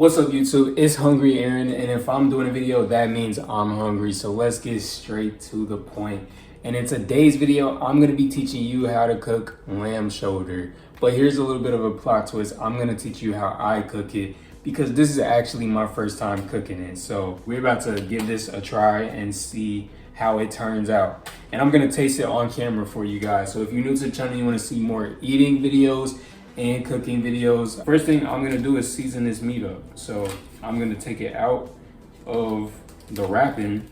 What's up YouTube? It's Hungry Aaron, and if I'm doing a video, that means I'm hungry. So let's get straight to the point. And in today's video, I'm gonna be teaching you how to cook lamb shoulder. But here's a little bit of a plot twist. I'm gonna teach you how I cook it because this is actually my first time cooking it. So we're about to give this a try and see how it turns out. And I'm gonna taste it on camera for you guys. So if you're new to the channel, you wanna see more eating videos and cooking videos. First thing I'm gonna do is season this meat up. So I'm gonna take it out of the wrapping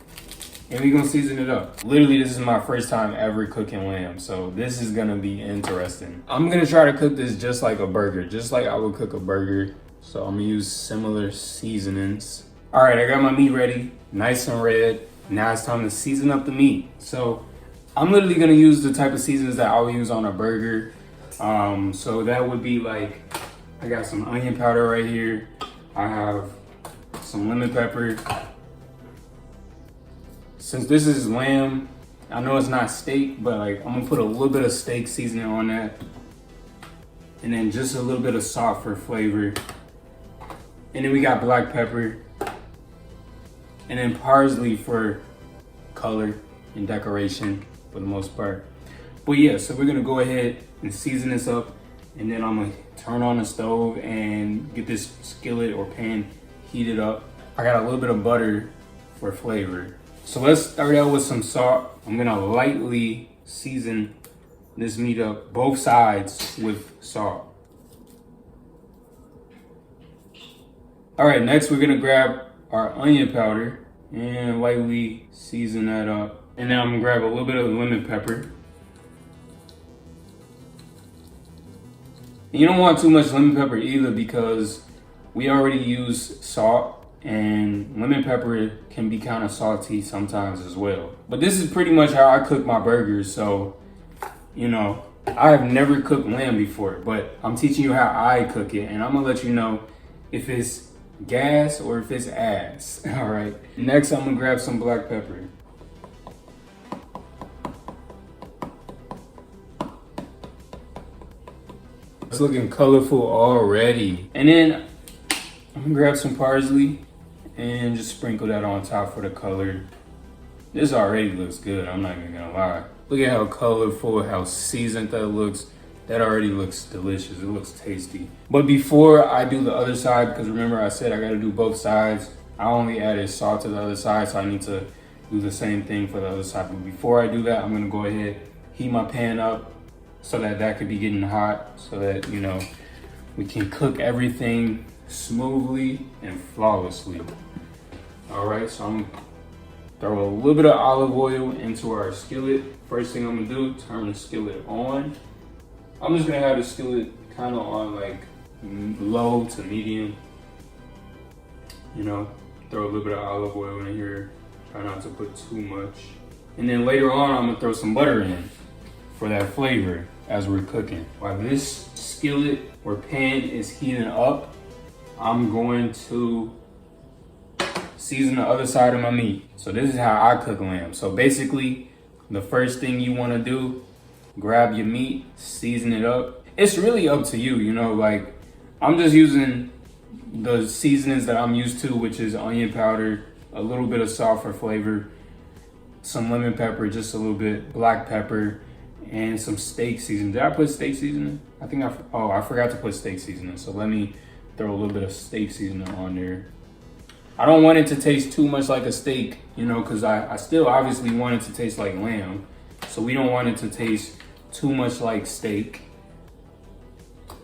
and we're gonna season it up. Literally, this is my first time ever cooking lamb, so this is gonna be interesting. I'm gonna try to cook this just like a burger, just like I would cook a burger. So I'm gonna use similar seasonings. All right, I got my meat ready, nice and red. Now it's time to season up the meat. So I'm literally gonna use the type of seasonings that I would use on a burger. So that would be like, I got some onion powder right here. I have some lemon pepper. Since this is lamb, I know it's not steak, but like I'm gonna put a little bit of steak seasoning on that. And then just a little bit of salt for flavor. And then we got black pepper. And then parsley for color and decoration for the most part. But yeah, so we're gonna go ahead and season this up, and then I'm gonna turn on the stove and get this skillet or pan heated up. I got a little bit of butter for flavor. So let's start out with some salt. I'm gonna lightly season this meat up, both sides with salt. All right, next we're gonna grab our onion powder and lightly season that up. And then I'm gonna grab a little bit of lemon pepper. You don't want too much lemon pepper either because we already use salt and lemon pepper can be kind of salty sometimes as well. But this is pretty much how I cook my burgers. So, you know, I have never cooked lamb before, but I'm teaching you how I cook it. And I'm gonna let you know if it's gas or if it's ass, all right? Next, I'm gonna grab some black pepper. It's looking colorful already. And then I'm gonna grab some parsley and just sprinkle that on top for the color. This already looks good, I'm not even gonna lie. Look at how colorful, how seasoned that looks. That already looks delicious, it looks tasty. But before I do the other side, because remember I said I gotta do both sides, I only added salt to the other side, so I need to do the same thing for the other side. But before I do that, I'm gonna go ahead, heat my pan up, so that could be getting hot, so that, you know, we can cook everything smoothly and flawlessly. All right, so I'm gonna throw a little bit of olive oil into our skillet. First thing I'm gonna do, turn the skillet on. I'm just gonna have the skillet kind of on like low to medium. You know, throw a little bit of olive oil in here. Try not to put too much. And then later on, I'm gonna throw some butter in for that flavor as we're cooking. While this skillet or pan is heating up, I'm going to season the other side of my meat. So this is how I cook lamb. So basically, the first thing you wanna do, grab your meat, season it up. It's really up to you, you know, like I'm just using the seasonings that I'm used to, which is onion powder, a little bit of salt for flavor, some lemon pepper, just a little bit, black pepper, and some steak seasoning. Did I put steak seasoning? I think I forgot to put steak seasoning. So let me throw a little bit of steak seasoning on there. I don't want it to taste too much like a steak, you know, because I still obviously want it to taste like lamb. So we don't want it to taste too much like steak.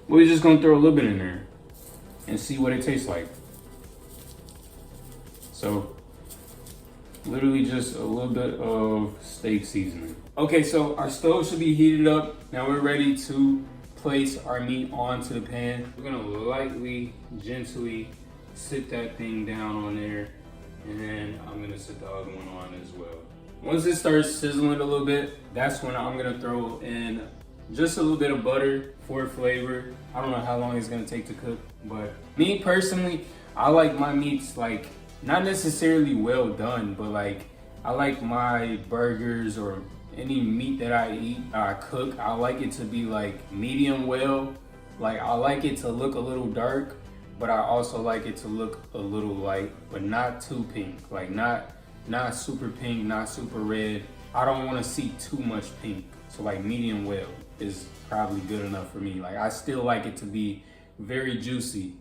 We're just gonna throw a little bit in there and see what it tastes like. So literally just a little bit of steak seasoning. Okay, so our stove should be heated up. Now we're ready to place our meat onto the pan. We're gonna lightly, gently sit that thing down on there. And then I'm gonna sit the other one on as well. Once it starts sizzling a little bit, that's when I'm gonna throw in just a little bit of butter for flavor. I don't know how long it's gonna take to cook, but me personally, I like my meats like not necessarily well done, but like I like my burgers or any meat that I eat, I cook, I like it to be like medium well. Like I like it to look a little dark, but I also like it to look a little light, but not too pink. Like not super pink, not super red. I don't want to see too much pink. So like medium well is probably good enough for me. Like I still like it to be very juicy,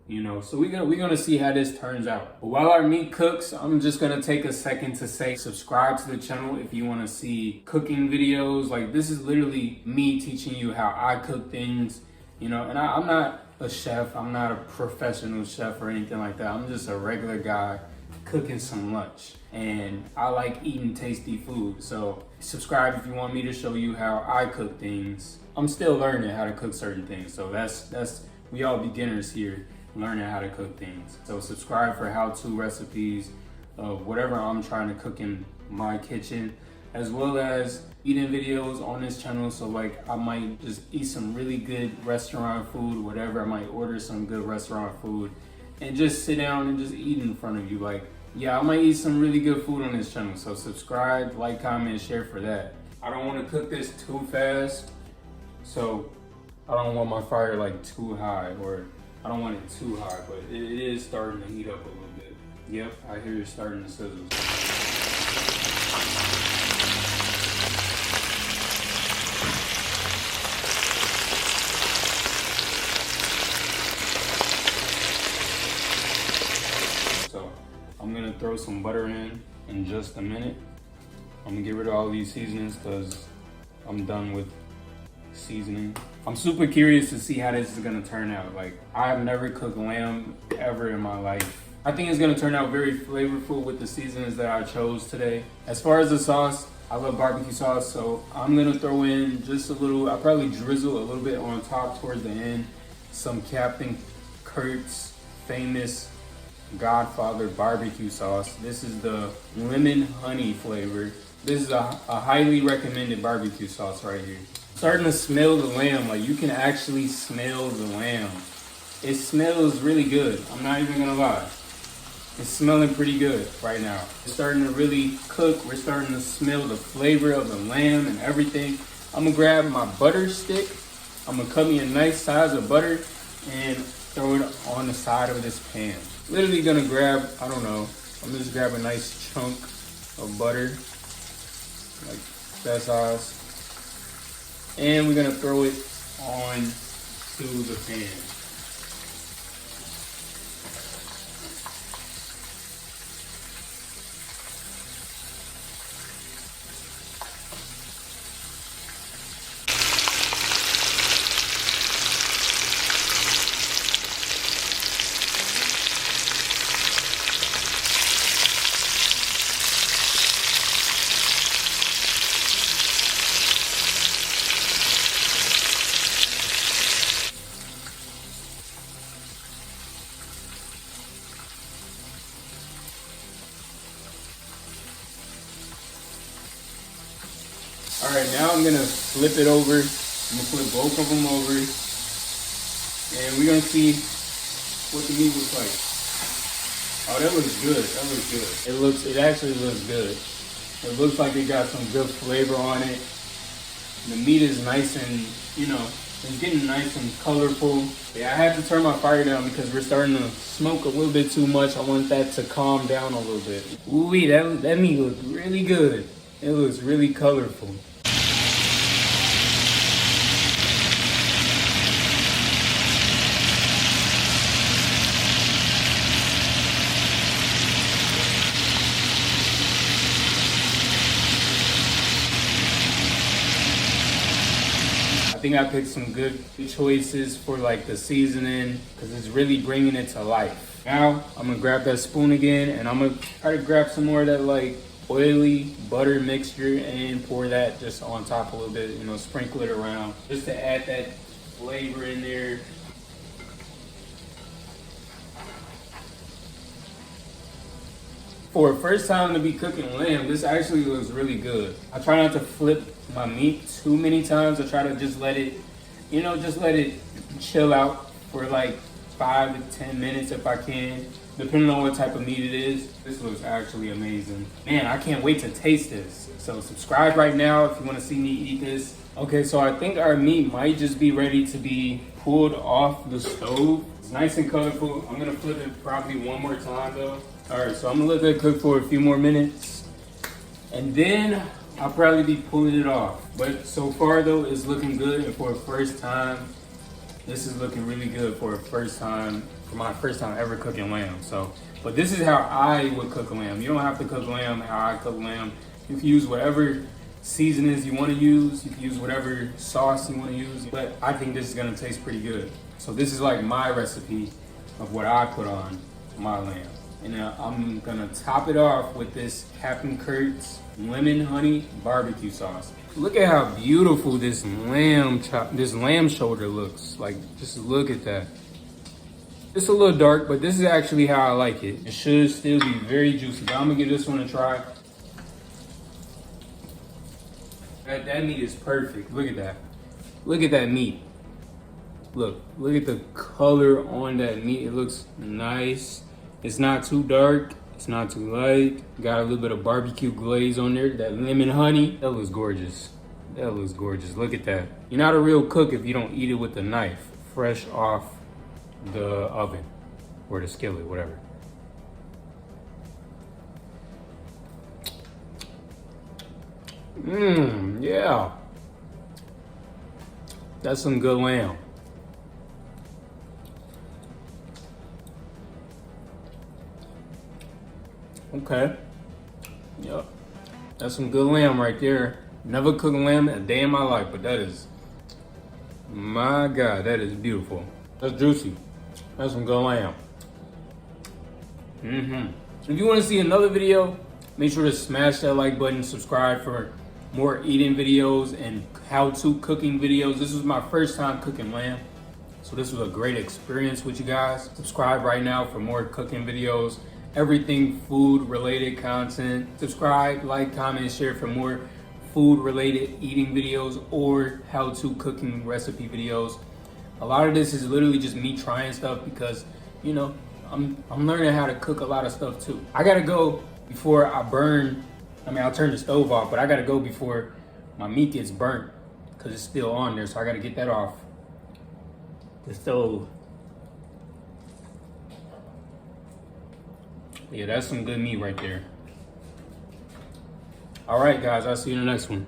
you know. So we're gonna see how this turns out. But while our meat cooks, I'm just gonna take a second to say subscribe to the channel if you want to see cooking videos. Like this is literally me teaching you how I cook things, you know. And I'm not a chef, I'm not a professional chef or anything like that. I'm just a regular guy cooking some lunch, and I like eating tasty food. So subscribe if you want me to show you how I cook things. I'm still learning how to cook certain things, so that's we all beginners here learning how to cook things. So subscribe for how-to recipes of whatever I'm trying to cook in my kitchen, as well as eating videos on this channel. So like I might just eat some really good restaurant food, whatever. I might order some good restaurant food and just sit down and just eat in front of you. Like, yeah, I might eat some really good food on this channel. So subscribe, like, comment, share for that. I don't want to cook this too fast, so I don't want my fire like too high, or I don't want it too high, but it is starting to heat up a little bit. Yep, I hear it starting to sizzle. So I'm gonna throw some butter in just a minute. I'm gonna get rid of all these seasonings because I'm done with seasoning. I'm super curious to see how this is gonna turn out. Like, I've never cooked lamb ever in my life. I think it's gonna turn out very flavorful with the seasonings that I chose today. As far as the sauce, I love barbecue sauce, so I'm gonna throw in just a little, I'll probably drizzle a little bit on top towards the end, some Captain Kurt's famous Godfather barbecue sauce. This is the lemon honey flavor. This is a highly recommended barbecue sauce right here. Starting to smell the lamb. Like, you can actually smell the lamb. It smells really good. I'm not even gonna lie. It's smelling pretty good right now. It's starting to really cook. We're starting to smell the flavor of the lamb and everything. I'm gonna grab my butter stick. I'm gonna cut me a nice size of butter and throw it on the side of this pan. Literally gonna grab, I don't know, I'm just grab a nice chunk of butter, like that size. And we're gonna throw it on to the pan. All right, now I'm gonna flip it over. I'm gonna flip both of them over, and we're gonna see what the meat looks like. Oh, that looks good. That looks good. It actually looks good. It looks like it got some good flavor on it. The meat is nice and, you know, it's getting nice and colorful. Yeah, I had to turn my fire down because we're starting to smoke a little bit too much. I want that to calm down a little bit. Ooh, that meat looks really good. It looks really colorful. I think I picked some good choices for like the seasoning because it's really bringing it to life. Now I'm gonna grab that spoon again and I'm gonna try to grab some more of that like oily butter mixture and pour that just on top a little bit, you know, sprinkle it around just to add that flavor in there. For a first time to be cooking lamb, this actually looks really good. I try not to flip my meat too many times. I try to just let it, you know, just let it chill out for like 5 to 10 minutes if I can, depending on what type of meat it is. This looks actually amazing. Man, I can't wait to taste this. So subscribe right now if you want to see me eat this. Okay, so I think our meat might just be ready to be pulled off the stove. It's nice and colorful. I'm gonna flip it probably one more time though. All right, so I'm gonna let that cook for a few more minutes. And then I'll probably be pulling it off. But so far though, it's looking good. And for a first time, this is looking really good for a first time, for my first time ever cooking lamb. So, but this is how I would cook lamb. You don't have to cook lamb how I cook lamb. You can use whatever seasonings you want to use. You can use whatever sauce you want to use. But I think this is gonna taste pretty good. So this is like my recipe of what I put on my lamb. And I'm gonna top it off with this Captain Kurt's lemon honey barbecue sauce. Look at how beautiful this lamb shoulder looks. Like, just look at that. It's a little dark, but this is actually how I like it. It should still be very juicy. But I'm gonna give this one a try. That meat is perfect. Look at that. Look at that meat. Look at the color on that meat. It looks nice. It's not too dark. It's not too light. Got a little bit of barbecue glaze on there. That lemon honey. That looks gorgeous. That looks gorgeous. Look at that. You're not a real cook if you don't eat it with a knife, fresh off the oven or the skillet, whatever. Yeah. That's some good lamb. Okay. Yep. That's some good lamb right there. Never cooked lamb a day in my life, but that is, my God, that is beautiful. That's juicy. That's some good lamb. If you want to see another video, make sure to smash that like button, subscribe for more eating videos and how-to cooking videos. This was my first time cooking lamb, so this was a great experience with you guys. Subscribe right now for more cooking videos, everything food related content. Subscribe, like, comment, share for more food related eating videos or how-to cooking recipe videos. A lot of this is literally just me trying stuff because, you know, I'm learning how to cook a lot of stuff too. I gotta go before I burn. I mean, I'll turn the stove off, but I gotta go before my meat gets burnt because it's still on there. So I gotta get that off the stove. Yeah, that's some good meat right there. All right, guys, I'll see you in the next one.